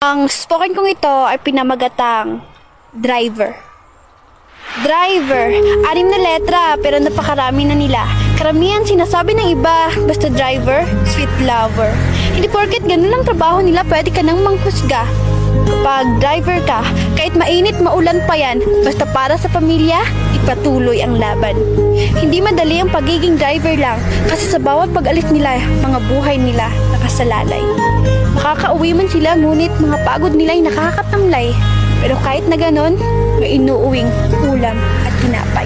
Ang spoken kong ito ay pinamagatang driver. Driver, 6 na letra pero napakarami na nila. Karamihan sinasabi ng iba, basta driver, sweet lover. Hindi porket ganun lang trabaho nila, pwede ka nang manghusga. Kapag driver ka, kahit mainit maulan pa yan, basta para sa pamilya, ipatuloy ang laban. Hindi madali ang pagiging driver lang, kasi sa bawat pag-alis nila, mga buhay nila nakasalalay. Makakauwi man sila, ngunit mga pagod nila ay nakakatamlay. Pero kahit na ganon, may inuuwing ulam at tinapay.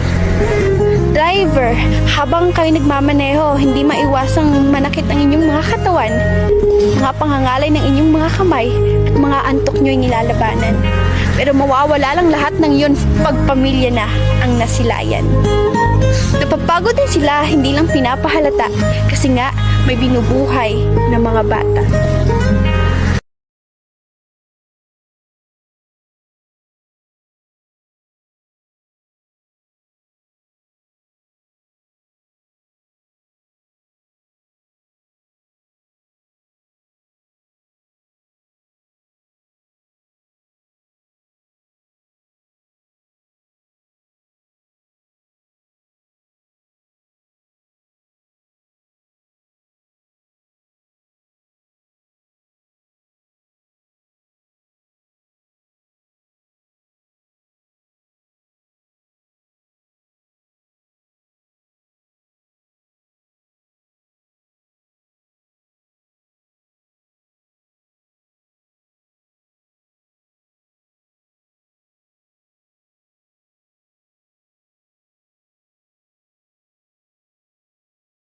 Driver, habang kayo nagmamaneho, hindi maiwasang manakit ang inyong mga katawan, mga pangangalay ng inyong mga kamay, at mga antok nyo'y nilalabanan. Pero mawawala lang lahat ng yun pag pamilya na ang nasilayan. Napapagod din sila, hindi lang pinapahalata, kasi nga may binubuhay na mga bata.